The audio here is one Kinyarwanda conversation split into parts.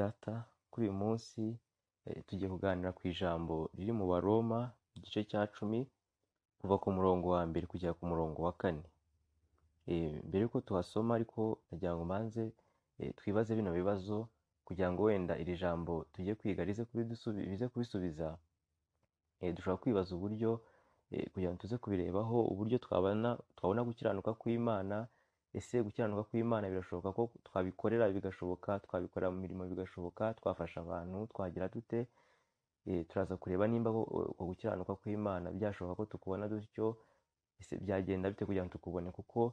data, kuri uyu munsi tugiye kuganira ku ijambo riri mu baroma igice cya 10 kuva ku murongo wa mbere kugera ku murongo wa 4. Mbere yuko tuhasoma ariko nagira ngo manze twibaze bino bibazo kugira ngo wenda iri jambo tugiye kwiga rize kubisubiza. Dushobora kwibaza uburyo kugira ngo tuze kubirebaho uburyo twabona gukiranuka kw'Imana. Ese gukiranuka kw'Imana birashoboka ko twabikorera bigashoboka, twabikorera mu mirimo bigashoboka, twafasha abantu, twagira dute? Turaza kureba nimba uko gukiranuka kw'Imana byashoboka ko tukubona dutyo. Ese byagenda bite kugira ngo tukubone, kuko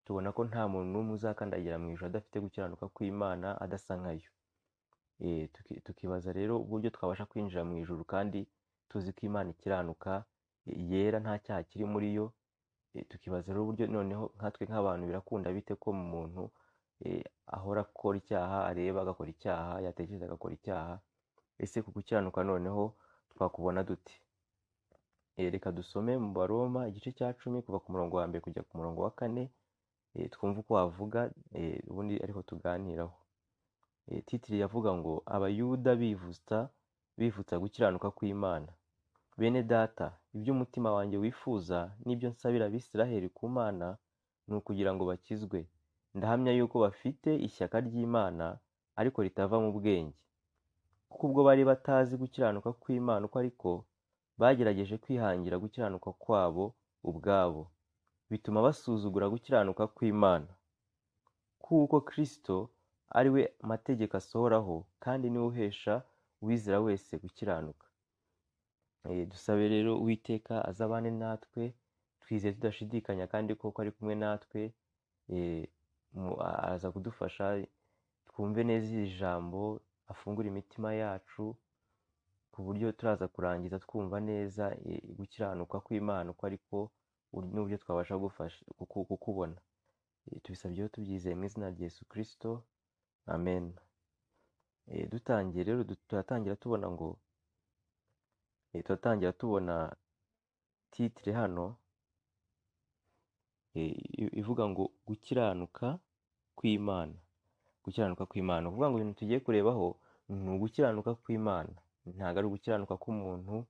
tubona ko nta muntu n'umwe uzakandagira mu ijuru adafite gukiranuka kw'Imana, adasa nkayo. Tukibaza rero uburyo twabasha kwinjira mu ijuru kandi tuzi ko Imana ikiranuka, yera, nta cyaha kiri muri yo. Tukibaza rero uburyo noneho nkatwe nk'abantu birakunda bite ko mu muntu ahora akora icyaha, areba agakora icyaha, yatekereza agakora icyaha. Ese ku gukiranuka noneho twakubona dute? Reka dusome mu baroma igice cya 10 kuva ku murongo wa mbere kujya ku murongo wa 4, twumve uko wavuga ubundi ariko tuganiraho. Titiri yavuga ngo abayuda bivutsa gukiranuka kw'Imana. Bene data, ibyo umutima wanjye wifuza n'ibyo nsabira Abisiraheli ku Mana ni ukugira ngo bakizwe. Ndahamya yuko bafite ishyaka ry'Imana ariko ritava mu bwenge, kuko ubwo bari batazi gukiranuka kw'Imana uko ariko, bagerageje kwihangira gukiranuka kwabo ubwabo, bituma basuzugura gukiranuka kw'Imana. Kuko Kristo ari we amategeko asohoraho, kandi niwe uhesha uwizera wese gukiranuka. Dusabe rero Uwiteka azabane natwe, twizeye tudashidikanya kandi koko ari kumwe natwe. Araza kudufasha twumve neza iri jambo, afungura imitima yacu ku buryo turaza kurangiza twumva neza gukiranuka kw'Imana uko ariko n'uburyo twabasha kukubona. Tubisabyeho tubyizeye mu izina rya Yesu Kristo, amen. Dutangiye rero turatangira tubona titire hano ivuga ngo gukiranuka kw'Imana. Gukiranuka kw'Imana kuvuga ngo ibintu tugiye kurebaho ni ugukiranuka kw'Imana, ntabwo ari ugukiranuka k'umuntu.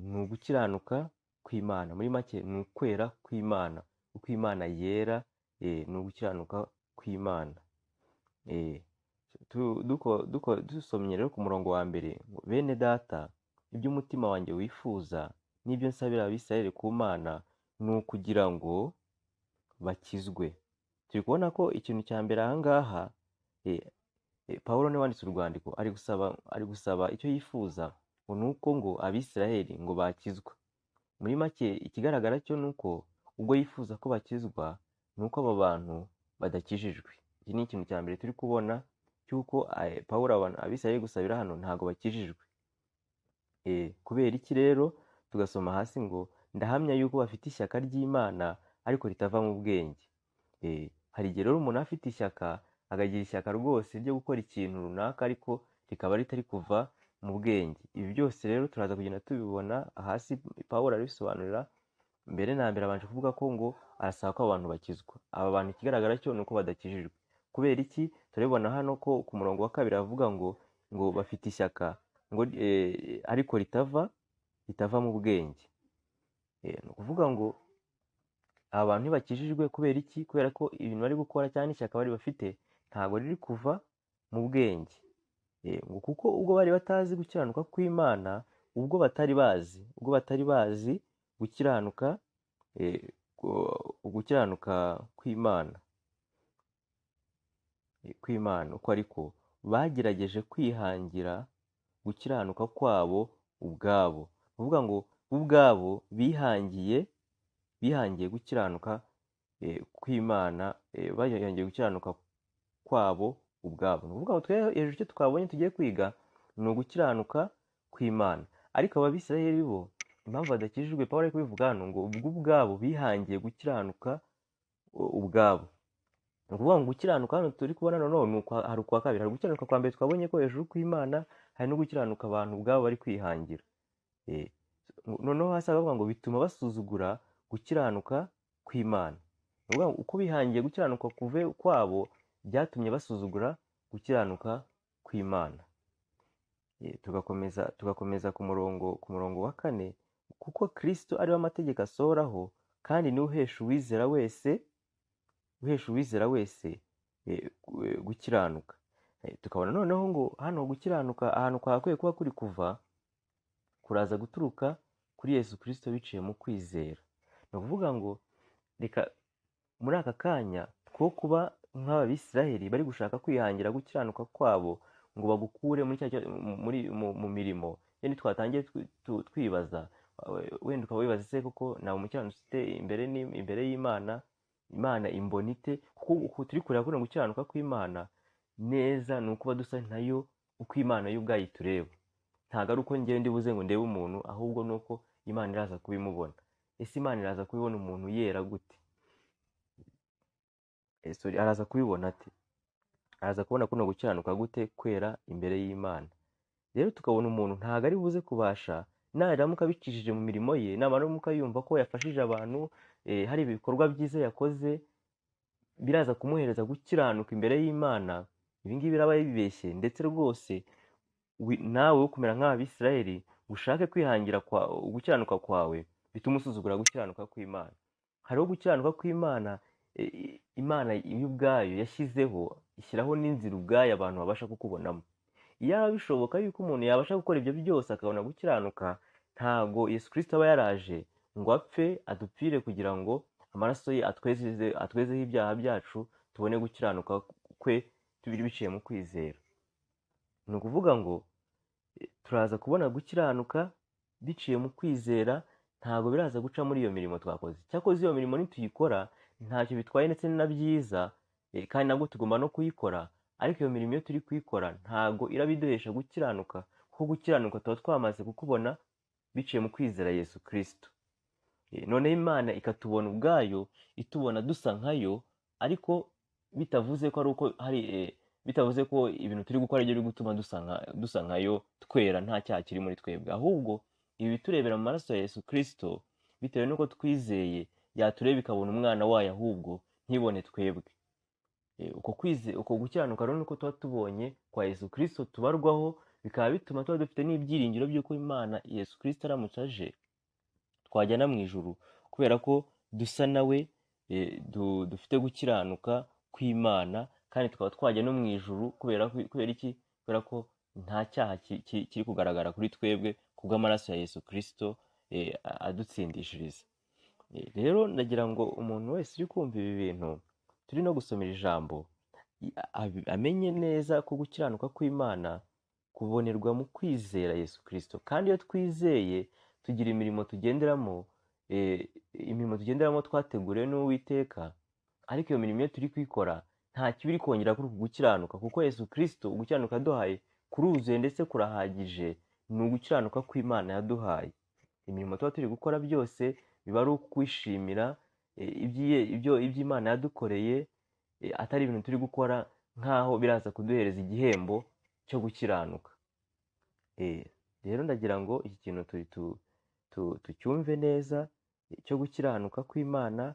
Ni ugukiranuka kw'Imana, muri make ni ukwera kw'Imana. Uko Imana yera ni ugukiranuka kw'Imana. Dusomye rero ku murongo wa mbere, bene data, ibyo umutima wanjye wifuza n'ibyo nsabira Abisiraheli ku Mana ni ukugira ngo bakizwe. Turi kubona ko ikintu cya mbere aha ngaha, Pawulo niwe wanditse urwandiko, ari gusaba icyo yifuza ngo ni uko ngo Abisiraheli ngo bakizwa. Muri make ikigaragara cyo ni uko ubwo yifuza ko bakizwa ni uko aba bantu badakijijwe. Iki ni ikintu cya mbere turi kubona cy'uko Pawulo Abisiraheli gusabira hano ntabwo bakijijwe. Kubera iki rero? Tugasoma hasi ngo ndahamya yuko bafite ishyaka ry'Imana ariko ritava mu bwenge. Hari igihe rero umuntu afite ishyaka, akagira ishyaka rwose ryo gukora ikintu runaka ariko rikaba ritari kuva mu bwenge. Ibi byose rero turaza kugenda tubibona hasi. Pawulo arabisobanurira. Mbere na mbere abanje kuvuga ko ngo arasaba ko abantu bakizwa. Aba bantu ikigaragara cyo ni uko badakijijwe. Kubera iki? Turabibona hano ko ku murongo wa 2 avuga ngo bafite ishyaka ngo ariko ritava mu bwenge. Ni ukuvuga ngo aba bantu ntibakijijwe. Kubera iki? Kubera ko ibintu bari gukora cyane ishyaka bari bafite ntabwo riri kuva mu bwenge. Ngo kuko ubwo bari batazi gukiranuka kw'Imana, ubwo batari bazi gukiranuka kw'Imana uko ariko, bagerageje kwihangira gukiranuka kwabo ubwabo. Uvuga ngo ubwabo bihangiye gukiranuka kw'Imana, bahangiye gukiranuka kwabo ubwabo. Ni ukuvuga ngo hejuru icyo twabonye tugiye kwiga ni ugukiranuka kw'Imana. Ariko Abisiraheli bo impamvu badakijijwe, Pawulo ari kubivuga hano ngo ubwabo bihangiye gukiranuka ubwabo. Ni ukuvuga ngo gukiranuka hano turi kubona noneho hari ukwa kabiri. Hari gukiranuka kwa mbere twabonye ko hejuru kw'Imana, hari no gukiranuka abantu ubwabo bari kwihangira. Noneho hasi bavuga ngo bituma basuzugura gukiranuka kw'Imana. Ni ukuvuga ngo uko bihangiye gukiranuka kuve kwabo byatumye basuzugura gukiranuka kw'Imana. Tugakomeza ku murongo wa 4, kuko Kristo ariwe amategeko asohoraho, kandi niwe uhesha uwizera wese gukiranuka. Tukabona noneho ngo hano gukiranuka ahantu kwakwiye kuba kuri kuva, kuraza guturuka kuri Yesu Kristo biciye mu kwizera. Ni ukuvuga ngo reka muri aka kanya two kuba nk'Abisiraheli bari gushaka kwihangira gukiranuka kwabo ngo bagukure mu mirimo. Yenda twatangiye twibaza, wenda ukaba wibaza se koko nta umukiranutsi ufite imbere y'Imana, Imana imbona ite? Kuko turi kureba kuno gukiranuka kw'Imana neza ni ukuba dusa nayo uko Imana yo ubwayo itureba. Ntabwo ari uko njyewe ndibuze ngo ndebe umuntu, ahubwo ni uko Imana iraza kubimubona. Ese Imana iraza kubibona umuntu yera gute? Araza kubibona ate? Araza kubona kuno gukiranuka gute kwera imbere y'Imana? Rero tukabona umuntu ntabwo ari buze kubasha, naramuka abicishije mu mirimo ye, naramuka yumva ko yafashije abantu, hari ibikorwa byiza yakoze, biraza kumuhereza gukiranuka imbere y'Imana. Ibi ngibi biraba bibeshye, ndetse rwose nawe wo kumera nk'Abisiraheli ushake kwihangira gukiranuka kwawe, bituma usuzugura gukiranuka kw'Imana. Hariho gukiranuka kw'Imana, Imana yo ubwayo yashyizeho, ishyiraho n'inzira ubwayo abantu babasha kukubonamo. Iyo bishoboka yuko umuntu yabasha gukora ibyo byose akabona gukiranuka, ntago Yesu Kristo aba yaraje ngo apfe adupfire kugira ngo amaraso ye atwezeho ibyaha byacu, tubone gukiranuka kwe biciye mu kwizera. Ni ukuvuga ngo turaza kubona gukiranuka biciye mu kwizera, ntago biraza guca muri iyo mirimo twakoze. Cyakoze iyo mirimo nituyikora ntacyo bitwaye, ndetse na byiza, kandi nabwo tugomba no kuyikora. Ariko iyo mirimo iyo turi kuyikora ntago irabiduhesha gukiranuka, kuko gukiranuka tuba twamaze kukubona biciye mu kwizera Yesu Kristo. Noneho Imana ikatubona ubwayo, itubona dusa nkayo, ariko bitavuze ko ibintu turi gukora byo biri gutuma dusa nkayo twera nta cyaha kiri muri twebwe. Ahubwo ibi biturebera mu maraso ya Yesu Kristo, bitewe n'uko twizeye, yatureba ikabona umwana wayo, ahubwo ntibone twebwe. Uko gukiranuka rero nuko tuba tubonye kwa Yesu Kristo tubarwaho, bikaba bituma tuba dufite n'ibyiringiro by'uko Imana Yesu Kristo aramutse aje twajyana mu ijuru, kubera ko dusa nawe, dufite gukiranuka kw'Imana, kandi tukaba twajya no mu ijuru. Kubera iki? Kubera ko nta cyaha kiri kugaragara kuri twebwe kubw'amaraso ya Yesu Kristo adutsindishiriza. Rero ndagira ngo umuntu wese uri kumva ibi bintu turi no gusomera ijambo, amenye neza ko gukiranuka kw'Imana kubonerwa mu kwizera Yesu Kristo. Kandi iyo twizeye tugira imirimo tugenderamo, twateguriwe n'Uwiteka. Ariko iyo mirimo iyo turi kuyikora nta kibiri kongera kuri uku gukiranuka, kuko Yesu Kristo ugukiranuka yaduhaye kuruzuye ndetse kurahagije. Ni ugukiranuka kw'Imana yaduhaye. Imirimo tuba turi gukora byose biba ari ukwishimira ibyo Imana yadukoreye, atari ibintu turi gukora nk'aho biraza kuduhereza igihembo cyo gukiranuka. Rero ndagira ngo iki kintu tucyumve neza, cyo gukiranuka kw'Imana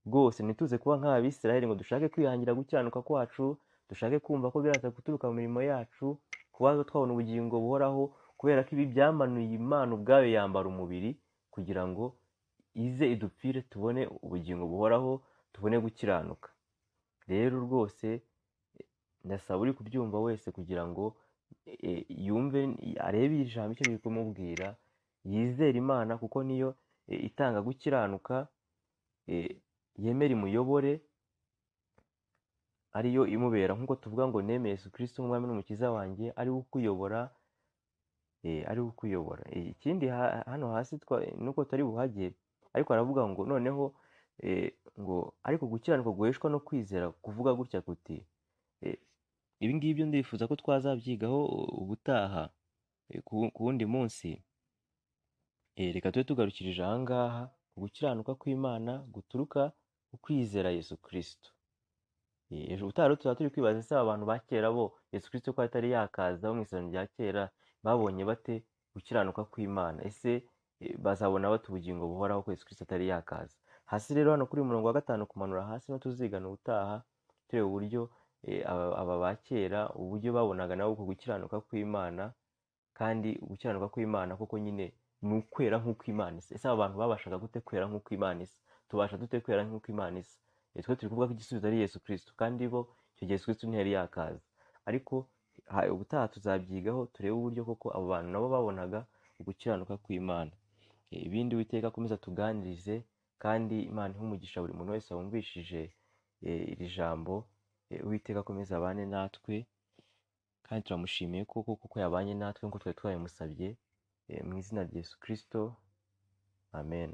rwose. ntituze kuba nk'Abisiraheli ngo dushake kwihangira gukiranuka kwacu, dushake kumva ko biraza guturuka mu mirimo yacu, kuba twabona ubugingo buhoraho, kubera ko ibi byamanuye Imana ubwayo yambara umubiri kugira ngo ize idupfire tubone ubugingo buhoraho, tubone gukiranuka. Rero rwose ndasaba uri kubyumva wese kugira ngo yumve, arebe iri jambo icyo riri kumubwira, yizere Imana kuko niyo itanga gukiranuka, yemera imuyobore, ariyo imubera. nk'uko tuvuga ngo nemeye Yesu Kristo nk'umwami n'umukiza wanjye, ari we ukuyobora, Ikindi hano hasi nuko tari buhage, ariko aravuga ngo noneho ngo ariko gukiranuka guheshwa no kwizera kuvuga gutya kuti. Ibi ngibyo ndifuza ko twazabyigaho ubutaha ku wundi munsi. Reka tube tugarukirije aha ngaha, gukiranuka kw'Imana guturuka ku kwizera Yesu Kristo. Ejo utari tuzaba turi kwibaza se abantu ba kera bo Yesu Kristo ko atari yakaza bo mu isezerano rya kera babonye bate gukiranuka kw'Imana? Ese bazabona bate ubugingo buhoraho ko Yesu Kristo atari yakaza? Hasi rero hano kuri murongo wa 5 kumanura hasi no tuzigana ubutaha tureba uburyo aba ba kera uburyo babonaga nabo uko gukiranuka kw'Imana, kandi gukiranuka kw'Imana koko nyine ni ukwera nk'uko Imana isa. Ese aba bantu babashaga gute kwera nk'uko Imana isa? Tubasha dute kwera nk'uko Imana isa? Twe turi kuvuga ko igisubizo ari Yesu Kristo, kandi bo icyo gihe Yesu Kristo ntiyari yakaza. Ariko ubutaha tuzabyigaho turebe uburyo koko abo bantu nabo babonaga ugukiranuka kw'Imana. Ibindi Uwiteka akomeza tuganirize, kandi Imana ihe umugisha buri muntu wese wumvishije iri jambo. Uwiteka akomeza abane natwe, kandi turamushimiye kuko yabanye natwe nk'uko twari twabimusabye, mu izina rya Yesu Kristo, amen.